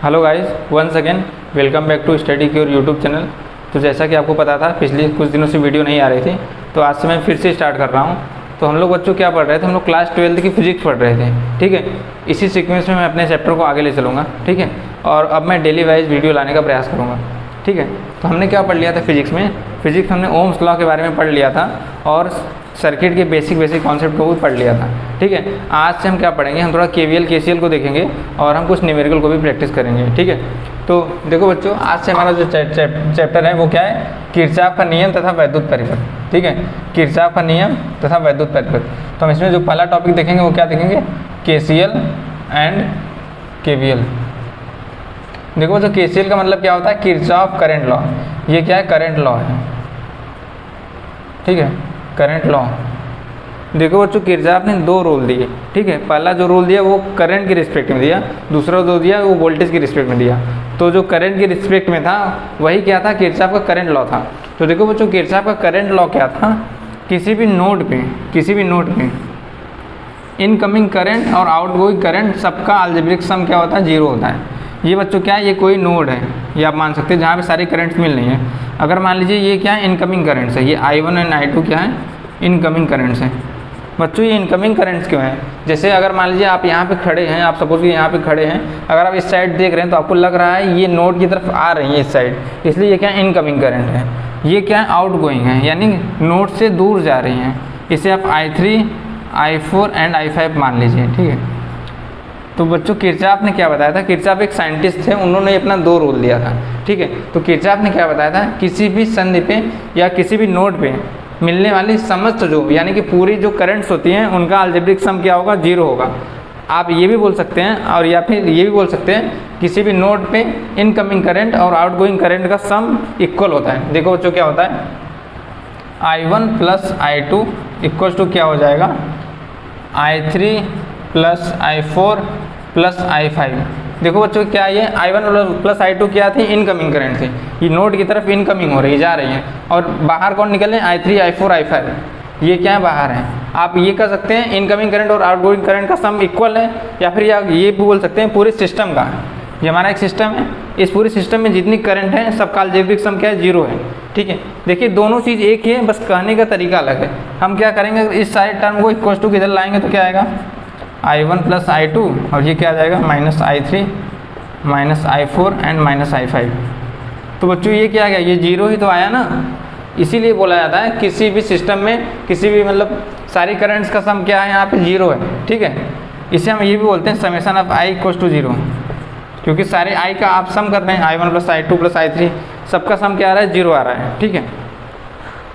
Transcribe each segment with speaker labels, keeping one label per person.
Speaker 1: Hello guys, once again welcome back to Study Cure YouTube channel. तो जैसा कि आपको पता था पिछले कुछ दिनों से वीडियो नहीं आ रही थी, तो आज से मैं फिर से स्टार्ट कर रहा हूँ। तो हम लोग बच्चों क्या पढ़ रहे थे, हम लोग क्लास 12 की फिजिक्स पढ़ रहे थे। ठीक है, इसी सीक्वेंस में मैं अपने चैप्टर को आगे ले चलूँगा। ठीक है, और अब मैं डेली वाइज वीडियो लाने का प्रयास करूँगा। ठीक है, तो हमने क्या पढ़ लिया था फिजिक्स में? फिजिक्स हमने ओम्स लॉ के बारे में पढ़ लिया था और सर्किट के बेसिक कॉन्सेप्ट को भी पढ़ लिया था। ठीक है, आज से हम क्या पढ़ेंगे, हम थोड़ा केवीएल केसीएल को देखेंगे और हम कुछ न्यूमेरिकल को भी प्रैक्टिस करेंगे। ठीक है, तो देखो बच्चों, आज से हमारा जो चैप्टर है वो क्या है, किरचॉफ का नियम तथा वैद्युत परिपथ। ठीक है, किरचॉफ का नियम तथा वैद्युत परिपथ। तो हम इसमें जो पहला टॉपिक देखेंगे वो क्या देखेंगे, केसीएल एंड केवीएल। देखो बच्चों, केसीएल का मतलब क्या होता है, किरचॉफ करंट लॉ। ये क्या है, करंट लॉ है। ठीक है, करंट लॉ। देखो बच्चों, किरचॉफ ने दो रूल दिए। ठीक है, पहला जो रूल दिया वो करंट के रिस्पेक्ट में दिया, दूसरा जो दिया वो वोल्टेज के रिस्पेक्ट में दिया। तो जो करंट के रिस्पेक्ट में था वही क्या था, किरचॉफ का करंट लॉ था। तो देखो बच्चों, किरचॉफ का करंट लॉ क्या था, किसी भी नोड पे इनकमिंग करंट और आउटगोइंग करंट सबका अलजेब्रिक सम क्या होता है, जीरो होता है। ये बच्चों क्या है, ये कोई नोड है, ये आप मान सकते हैं जहाँ पे सारी करंट्स मिल रही हैं। अगर मान लीजिए ये क्या है, इनकमिंग करंट्स है, ये I1 एंड I2 क्या है, इनकमिंग करंट्स हैं। बच्चों ये इनकमिंग करंट्स क्यों हैं, जैसे अगर मान लीजिए आप यहाँ पे खड़े हैं, आप सपोज कि यहाँ पे खड़े हैं, अगर आप इस साइड देख रहे हैं तो आपको लग रहा है ये नोड की तरफ आ रही है इस साइड, इसलिए ये क्या है, इनकमिंग करंट है। ये क्या है, आउटगोइंग है, यानी नोड से दूर जा रही हैं। इसे आप I3, I4 एंड I5 मान लीजिए। ठीक है, तो बच्चों किरचॉफ ने क्या बताया था, किरचॉफ एक साइंटिस्ट थे, उन्होंने अपना दो रूल दिया था। ठीक है, तो किरचॉफ ने क्या बताया था, किसी भी संधि पे या किसी भी नोड पे मिलने वाली समस्त जो यानी कि पूरी जो करंट्स होती हैं उनका अलजेब्रिक सम क्या होगा, जीरो होगा। आप ये भी बोल सकते हैं और या फिर ये भी बोल सकते हैं, किसी भी नोड पे इनकमिंग करंट और आउटगोइंग करंट का सम इक्वल होता है। देखो बच्चों क्या होता है, I1 plus I2 equal to क्या हो जाएगा, I3 plus I4 plus I5। देखो बच्चों क्या ये I1 प्लस I2 क्या थी, इनकमिंग करंट थी, ये नोड की तरफ इनकमिंग हो रही है, जा रही है। और बाहर कौन निकल रहे हैं, I3, I4, I5, ये क्या है, बाहर है। आप ये कर सकते हैं इनकमिंग करंट और आउटगोइंग करंट का सम इक्वल है, या फिर आप ये भी बोल सकते हैं पूरे सिस्टम का, ये हमारा एक सिस्टम है, इस पूरे सिस्टम में जितनी करंट है सबका अलजेब्रिक सम क्या है, जीरो है। ठीक है, देखिए दोनों चीज़ एक ही है, बस कहने का तरीका अलग है। हम क्या करेंगे, इस सारे टर्म को इक्वल टू किधर लाएंगे तो क्या आएगा, I1 प्लस I2 और ये क्या आ जाएगा, minus I3 minus I4 and minus I5। तो बच्चों ये क्या आ गया, ये जीरो ही तो आया ना। इसीलिए बोला जाता है किसी भी सिस्टम में किसी भी मतलब सारी करंट्स का सम क्या है, यहाँ पे जीरो है। ठीक है, इसे हम ये भी बोलते हैं summation of I equal to zero, क्योंकि सारे I का आप सम कर रहे हैं, I1 plus I2 plus I3 सबका सम क्या आ रहा है, जीरो आ रहा है। ठीक है,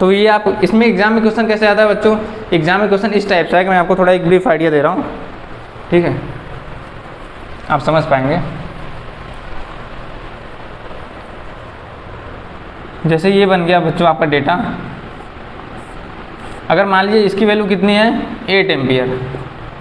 Speaker 1: तो ये आप इसमें एग्जाम में क्वेश्चन कैसे आता है बच्चों, एग्जाम में क्वेश्चन इस टाइप से है कि मैं आपको थोड़ा एक ब्रीफ आइडिया दे रहा हूँ। ठीक है, आप समझ पाएंगे। जैसे ये बन गया बच्चों आपका डेटा, अगर मान लीजिए इसकी वैल्यू कितनी है, 8 एम्पियर,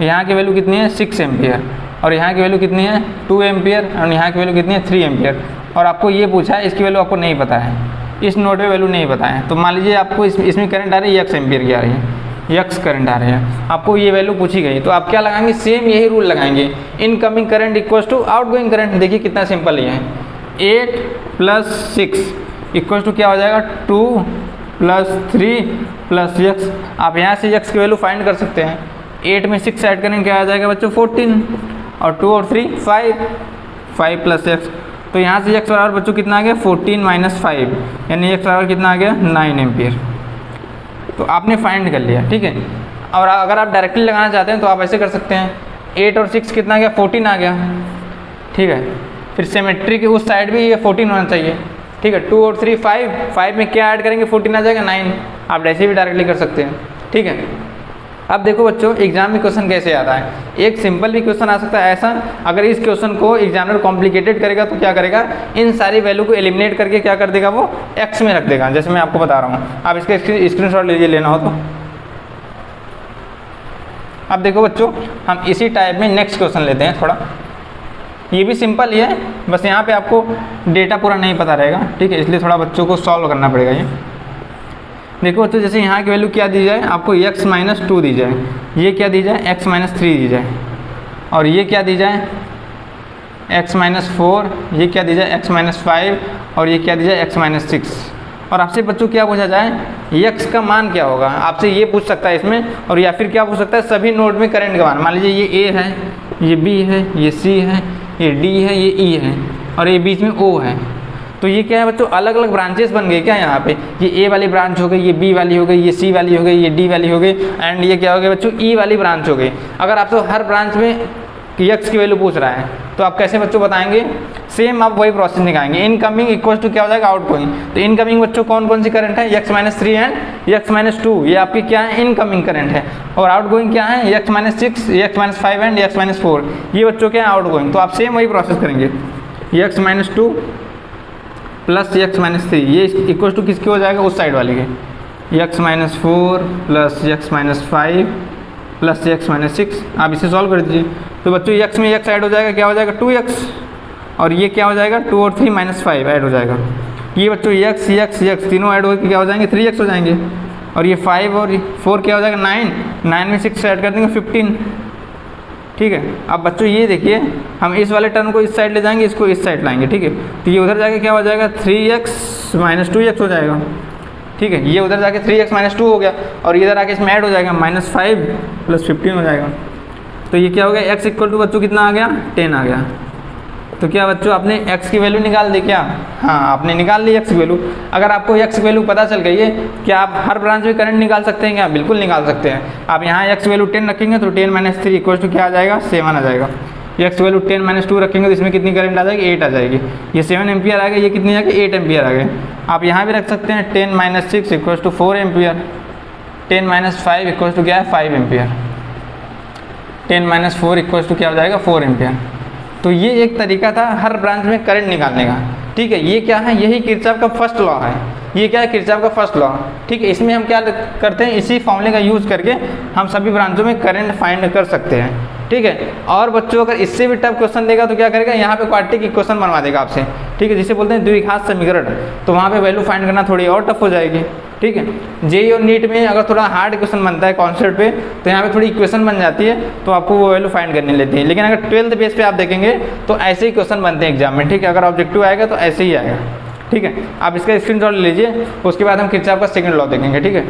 Speaker 1: यहाँ की वैल्यू कितनी है, 6 एम्पियर, और यहाँ की वैल्यू कितनी है, 2 एम्पियर, और यहाँ की वैल्यू कितनी है, 3 एम्पियर, और आपको ये पूछा है इसकी वैल्यू आपको नहीं पता है, इस नोड पे वैल्यू नहीं पता है। तो मान लीजिए आपको इसमें करंट आ रही है, x एम्पियर की आ रही है, x करंट आ रहे हैं, आपको ये वैल्यू पूछी गई, तो आप क्या लगाएंगे, सेम यही रूल लगाएंगे, incoming current equals to outgoing current. देखिए कितना सिंपल ये है, 8 प्लस 6 इक्वल्स टू क्या हो जाएगा, 2 प्लस 3 प्लस x। आप यहाँ से x की वैल्यू फाइंड कर सकते हैं, 8 में 6 ऐड करेंगे क्या आ जाएगा बच्चों, 14, और 2 और 3 5 प्लस x। तो यहाँ से x बराबर बच्चों कितना आ गया, 14 माइनस 5, यानी x बराबर कितना आ गया, 9 एम्पियर। तो आपने फाइंड कर लिया। ठीक है, और अगर आप डायरेक्टली लगाना चाहते हैं तो आप ऐसे कर सकते हैं, 8 और 6 कितना आ गया, 14 आ गया। ठीक है, फिर सिमेट्री के उस साइड भी ये 14 होना चाहिए। ठीक है, 2 और 3 5 में क्या ऐड करेंगे, 14 आ जाएगा, 9। आप ऐसे भी डायरेक्टली कर सकते हैं। ठीक है, अब देखो बच्चों एग्जाम में क्वेश्चन कैसे आता है, एक सिंपल भी क्वेश्चन आ सकता है ऐसा, अगर इस क्वेश्चन को एग्जामिनर कॉम्प्लिकेटेड करेगा तो क्या करेगा, इन सारी वैल्यू को एलिमिनेट करके क्या कर देगा, वो x में रख देगा, जैसे मैं आपको बता रहा हूँ। आप इसका स्क्रीनशॉट लीजिए, लेना हो तो। अब देखो बच्चों, हम इसी टाइप में नेक्स्ट क्वेश्चन लेते हैं, थोड़ा ये भी सिंपल ही है, बस यहाँ पे आपको डेटा पूरा नहीं पता रहेगा। ठीक है, इसलिए थोड़ा बच्चों को सॉल्व करना पड़ेगा ये। देखो बच्चों, जैसे यहाँ की वैल्यू क्या दी जाए, आपको x माइनस 2 दी जाए, ये क्या दी जाए, x माइनस 3 दी जाए, और ये क्या दी जाए, x-4, ये क्या दी जाए x-5 और ये क्या दी जाए x-6। और आपसे बच्चों क्या पूछा जाए, x का मान क्या होगा, आपसे ये पूछ सकता है इसमें। और या फिर क्या पूछ सकता है, सभी नोड में करंट का मान। मान लीजिए ये A है, ये B है, ये C है, ये D है, ये E है और ये बीच में O है। तो ये क्या है बच्चों, अलग अलग ब्रांचेस बन गए क्या यहाँ पे। ये A वाली ब्रांच हो गई, ये B वाली हो गई, ये C वाली हो गई, ये D वाली हो गई एंड ये क्या हो गया बच्चों, E वाली ब्रांच हो गई। अगर आप तो हर ब्रांच में x की वैल्यू पूछ रहा है तो आप कैसे बच्चों बताएंगे, सेम आप वही प्रोसेस निकालेंगे। इनकमिंग इक्वल टू क्या हो जाएगा, आउटगोइंग। तो इनकमिंग बच्चों कौन कौन सी करंट है, x-3 एंड x-2, ये आपकी क्या है इनकमिंग करंट है। और आउटगोइंग क्या है, x-6, x-5 एंड x-4, ये बच्चों क्या है आउटगोइंग। तो आप सेम वही प्रोसेस करेंगे, x-2 प्लस x-3, ये इक्वल टू किसके हो जाएगा, उस साइड वाले के, x-4 plus x-5 plus x-6। आप इसे सॉल्व कर दीजिए। तो बच्चों x में x ऐड हो जाएगा, क्या हो जाएगा 2x, और ये क्या हो जाएगा 2 और 3 -5 ऐड हो जाएगा। ये बच्चों x तीनों ऐड होकर क्या हो जाएंगे 3x हो जाएंगे। और ये 5 और 4 क्या हो जाएगा 9 में 6 ऐड कर देंगे 15। ठीक है, अब बच्चों ये देखिए, हम इस वाले टर्म को इस साइड ले जाएंगे, इसको इस साइड लाएंगे। ठीक है, तो ये उधर जाके क्या हो जाएगा 3x - 2x हो जाएगा। ठीक है, ये उधर जाके 3x - 2 हो गया और इधर आके इसमें ऐड हो जाएगा -5 + 15 हो जाएगा। तो ये क्या हो गया, x इक्वल टू बच्चों कितना आ गया 10 आ गया। तो क्या बच्चों आपने x की वैल्यू निकाल दी क्या, हाँ आपने निकाल ली x की वैल्यू। अगर आपको x की वैल्यू पता चल गई है, क्या आप हर ब्रांच में करंट निकाल सकते हैं क्या, बिल्कुल निकाल सकते हैं। आप यहाँ x की वैल्यू 10 रखेंगे तो 10 - 3 इक्वल टू क्या आ जाएगा 7 आ जाएगा। x की वैल्यू 10 - 2 रखेंगे तो इसमें कितनी करंट आ जाएगी 8 आ जाएगी। ये 7 एम्पियर आ गया, ये कितनी आ गई 8 एम्पियर आ गए। आप यहाँ भी रख सकते हैं 10 - 6 equal to 4 ampere, 10 - 5 equal to क्या है 5 एम्पियर, 10 - 4 इक्वल टू क्या हो जाएगा 4 एम्पियर। तो ये एक तरीका था हर ब्रांच में करंट निकालने का। ठीक है, ये क्या है, यही किरचॉफ का फर्स्ट लॉ है। ये क्या है, किरचॉफ का फर्स्ट लॉ। ठीक है, इसमें हम क्या करते हैं, इसी फॉर्मूले का यूज़ करके हम सभी ब्रांचों में करंट फाइंड कर सकते हैं। ठीक है, और बच्चों अगर इससे भी टफ क्वेश्चन देगा तो क्या करेगा, यहाँ पे क्वाड्रेटिक इक्वेशन बनवा देगा आपसे। ठीक है, जिसे बोलते हैं द्विघात समीकरण। तो वहाँ पे वैल्यू फाइंड करना थोड़ी और टफ हो जाएगी। ठीक है, जेईई और नीट में अगर थोड़ा हार्ड क्वेश्चन बनता है कॉन्सेप्ट पे, तो यहाँ पे थोड़ी इक्वेशन बन जाती है, तो आपको वो वैल्यू फाइंड करनी लेती है। लेकिन अगर 12th बेस पे आप देखेंगे तो ऐसे ही क्वेश्चन बनते हैं एग्जाम में। ठीक है, अगर ऑब्जेक्टिव आएगा तो ऐसे ही आएगा। ठीक है, आप इसका स्क्रीनशॉट ले लीजिए, उसके बाद हम किरचॉफ का सेकंड लॉ देखेंगे। ठीक है,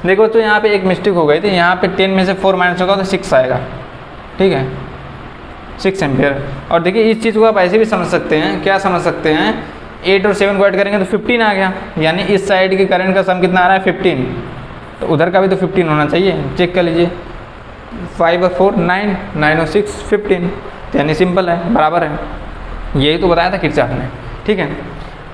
Speaker 1: देखो तो यहाँ पे एक मिस्टेक हो गई थी, यहाँ पे 10 में से 4 माइनस होगा तो 6 आएगा। ठीक है, 6 एम्पियर। और देखिए इस चीज़ को आप ऐसे भी समझ सकते हैं, क्या समझ सकते हैं, 8 और 7 को ऐड करेंगे तो 15 आ गया, यानी इस साइड के करंट का सम कितना आ रहा है 15, तो उधर का भी तो 15 होना चाहिए। चेक कर लीजिए, 5 और 4 9, 9 और 6 15, यानी सिंपल है, बराबर है। यही तो बताया था किरचॉफ ने। ठीक है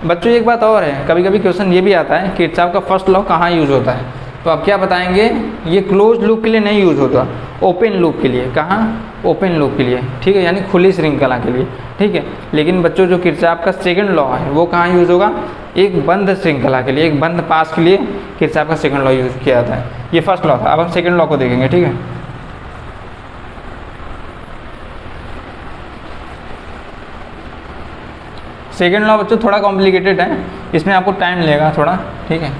Speaker 1: बच्चों, एक बात और है, कभी कभी क्वेश्चन ये भी आता है किरचॉफ का फर्स्ट लॉ कहाँ यूज़ होता है, तो आप क्या बताएंगे, ये क्लोज लूप के लिए नहीं यूज़ होता, ओपन लूप के लिए। कहाँ, ओपन लूप के लिए। ठीक है, यानी खुली श्रृंखला के लिए। ठीक है, लेकिन बच्चों जो किरचॉफ का सेकंड लॉ है वो कहाँ यूज़ होगा, एक बंद श्रृंखला के लिए, एक बंद पास के लिए किरचॉफ का सेकंड लॉ यूज़ किया जाता है। ये फर्स्ट लॉ था, अब हम सेकंड लॉ को देखेंगे। ठीक है, सेकेंड लॉ बच्चों थोड़ा कॉम्प्लिकेटेड है, इसमें आपको टाइम लगेगा थोड़ा। ठीक है,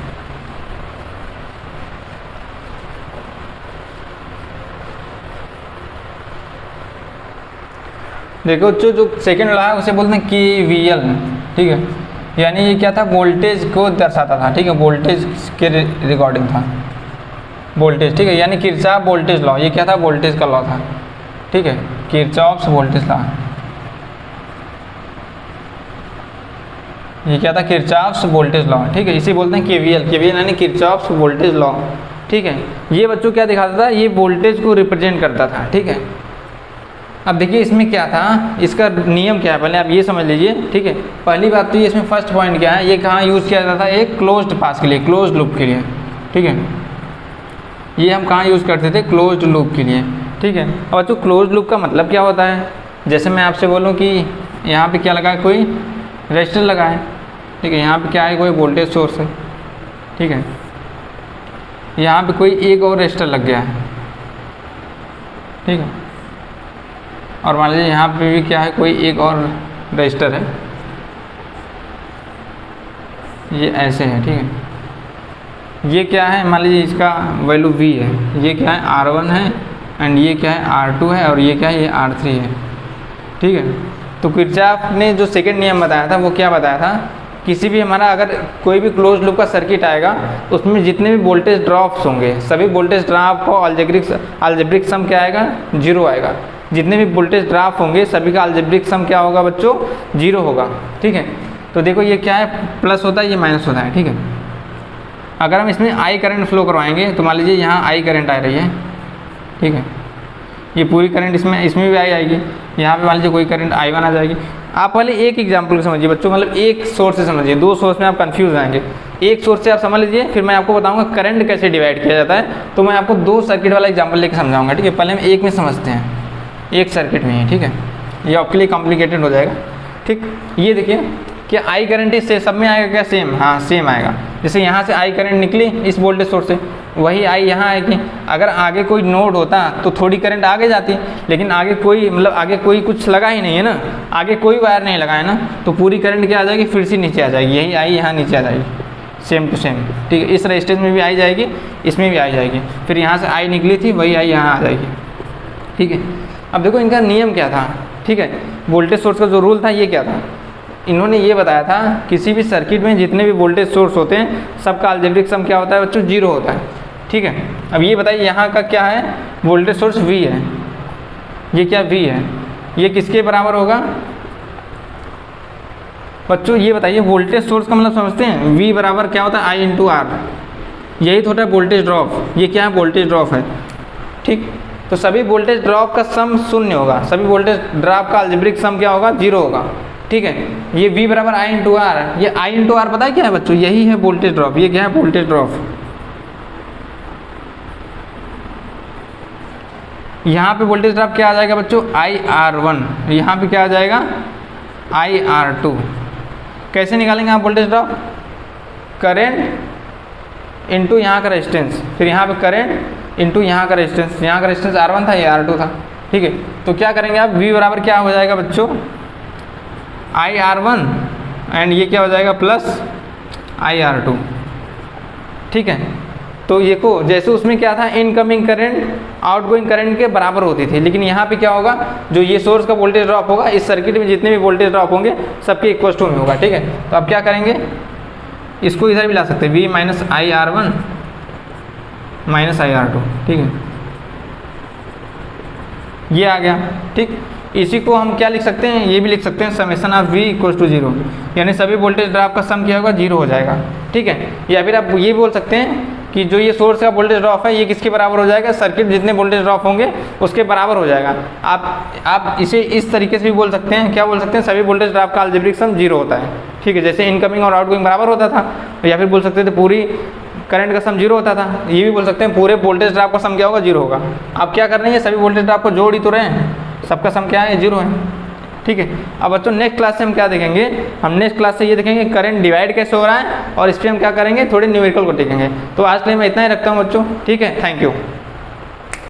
Speaker 1: देखो जो सेकेंड लॉ है उसे बोलते हैं KVL। ठीक है, यानी ये क्या था, वोल्टेज को दर्शाता था। ठीक है, वोल्टेज के रिकॉर्डिंग था, वोल्टेज। ठीक है, यानी किरचॉफ वोल्टेज लॉ, ये क्या था, वोल्टेज का लॉ था। ठीक है, किरचॉफ वोल्टेज लॉ, ये क्या था, किरचॉफ वोल्टेज लॉ। ठीक है, इसे बोलते हैं KVL। KVL यानी किरचॉफ वोल्टेज लॉ। ठीक है, ये बच्चों क्या दिखाता था, ये वोल्टेज को रिप्रेजेंट करता था। ठीक है, अब देखिए इसमें क्या था, इसका नियम क्या है पहले आप ये समझ लीजिए। ठीक है, पहली बात तो ये इसमें फर्स्ट पॉइंट क्या है, ये कहाँ यूज़ किया जाता था, एक क्लोज्ड पास के लिए, क्लोज्ड लूप के लिए। ठीक है, ये हम कहाँ यूज़ करते थे, क्लोज्ड लूप के लिए। ठीक है, और बच्चों क्लोज्ड लूप का मतलब क्या होता है, जैसे मैं आपसे बोलूँ कि यहाँ पे क्या लगा है, कोई रजिस्टर लगा है। ठीक है, यहाँ पे क्या है, कोई वोल्टेज सोर्स है। ठीक है, यहाँ पे कोई एक और रजिस्टर लग गया है। ठीक है, और मान लीजिए यहाँ पे भी क्या है, कोई एक और रजिस्टर है, ये ऐसे है। ठीक है, ये क्या है, मान लीजिए इसका वैल्यू V है, ये क्या है R1 है, एंड ये क्या है R2 है और ये क्या है ये R3 है। ठीक है, तो किरचॉफ ने जो सेकंड नियम बताया था वो क्या बताया था, किसी भी हमारा अगर कोई भी क्लोज लूप का सर्किट आएगा उसमें जितने भी वोल्टेज ड्रॉप्स होंगे सभी वोल्टेज ड्रॉप को अलजेब्रिक सम क्या आएगा, 0 आएगा। जितने भी वोल्टेज ड्रॉप होंगे सभी का अलजेब्रिक सम क्या होगा बच्चों, 0 होगा। ठीक है, तो देखो ये क्या है, प्लस होता है ये माइनस होता है। ठीक है, अगर हम इसमें आई करंट फ्लो करवाएंगे तो मान लीजिए यहाँ आई करंट आ रही है। ठीक है, ये पूरी करंट इसमें भी आई आएगी, यहाँ पे मान लीजिए कोई करंट I1 आ जाएगी। आप पहले एक एग्जाम्पल को समझिए बच्चों, मतलब एक सोर्स से समझिए, दो सोर्स में आप कंफ्यूज हो जाएंगे। एक सोर्स से आप समझ लीजिए, फिर मैं आपको बताऊंगा करंट कैसे डिवाइड किया जाता है। तो मैं आपको 2 सर्किट वाला एग्जाम्पल लेकर समझाऊंगा। ठीक है, पहले हम एक में समझते हैं, एक सर्किट में ही। ठीक है, ये आपके लिए कॉम्प्लिकेटेड हो जाएगा। ठीक, ये देखिए कि आई करंट इससे सब में आएगा क्या, सेम, हाँ सेम आएगा। जैसे यहाँ से आई करंट निकली इस वोल्टेज सोर्स से, वही आई यहाँ आएगी। अगर आगे कोई नोड होता तो थोड़ी करंट आगे जाती, लेकिन आगे कोई मतलब आगे कोई कुछ लगा ही नहीं है ना, आगे कोई वायर नहीं लगा है ना, तो पूरी करंट क्या आ जाएगी, फिर से नीचे आ जाएगी। यही आई यहाँ नीचे आ जाएगी, सेम टू सेम। ठीक है, इस रेजिस्टेंस में भी आई जाएगी, इसमें भी आई जाएगी, फिर यहाँ से आई निकली थी वही आई यहाँ आ जाएगी। ठीक है, अब देखो इनका नियम क्या था। ठीक है, वोल्टेज सोर्स का जो रूल था ये क्या था, इन्होंने ये बताया था किसी भी सर्किट में जितने भी वोल्टेज सोर्स होते हैं सबका अलजेब्रिक सम क्या होता है बच्चों, 0 होता है। ठीक है, अब ये बताइए यहाँ का क्या है, वोल्टेज सोर्स V है, ये क्या V है, ये किसके बराबर होगा बच्चों, ये बताइए। वोल्टेज सोर्स का मतलब समझते हैं, V बराबर क्या होता है, I × R, यही तो होता है वोल्टेज ड्रॉप। ये क्या है, वोल्टेज ड्रॉप है। ठीक, तो सभी वोल्टेज ड्रॉप का सम 0 होगा, सभी वोल्टेज ड्रॉप का अलजेब्रिक सम क्या होगा, 0 होगा। ठीक है, ये V बराबर I × R, ये I × R पता है क्या है बच्चों, यही है वोल्टेज ड्रॉप। ये क्या है, वोल्टेज ड्रॉप। यहाँ पे वोल्टेज ड्रॉप क्या आ जाएगा बच्चों, IR1, यहाँ पे क्या आ जाएगा, IR2। कैसे निकालेंगे आप वोल्टेज ड्रॉप, करंट इनटू यहाँ का रेजिस्टेंस, फिर यहाँ पे करंट इनटू यहाँ का रेजिस्टेंस। यहाँ का रेजिस्टेंस R1 था, ये R2 था। ठीक है, तो क्या करेंगे आप, V बराबर क्या हो जाएगा बच्चों, IR1 एंड ये क्या हो जाएगा प्लस IR2। ठीक है, तो ये को जैसे उसमें क्या था, इनकमिंग करंट आउटगोइंग करंट के बराबर होती थी, लेकिन यहाँ पे क्या होगा, जो ये सोर्स का वोल्टेज ड्रॉप होगा इस सर्किट में जितने भी वोल्टेज ड्रॉप होंगे सबके इक्वल टू में होगा। ठीक है, तो अब क्या करेंगे, इसको इधर भी ला सकते हैं, V - IR1 - IR2। ठीक है, ये आ गया। ठीक, इसी को हम क्या लिख सकते हैं, ये भी लिख सकते हैं, समेशन ऑफ V = 0, यानी सभी वोल्टेज ड्रॉप का सम क्या होगा, 0 हो जाएगा। ठीक है, या फिर आप ये बोल सकते हैं कि जो ये सोर्स का वोल्टेज ड्रॉप है ये किसके बराबर हो जाएगा, सर्किट जितने वोल्टेज ड्रॉप होंगे उसके बराबर हो जाएगा। आप इसे इस तरीके से भी बोल सकते हैं, क्या बोल सकते हैं, सभी वोल्टेज ड्रॉप का अलजेब्रिक सम 0 होता है। ठीक है, जैसे इनकमिंग और आउटगोइंग बराबर होता था, या फिर बोल सकते थे पूरी करंट का सम 0 होता था। ये भी बोल सकते हैं पूरे वोल्टेज ड्रॉप का सम क्या होगा, 0 होगा। आप क्या कर रहे हैं, सभी वोल्टेज ड्रॉप को जोड़ ही तो रहे हैं, सबका सम क्या है, 0 है। ठीक है, अब बच्चों नेक्स्ट क्लास से हम क्या देखेंगे, हम नेक्स्ट क्लास से ये देखेंगे करंट डिवाइड कैसे हो रहा है, और इस पर हम क्या करेंगे, थोड़े न्यूमेरिकल को देखेंगे। तो आज के लिए मैं इतना ही रखता हूँ बच्चों। ठीक है, थैंक यू।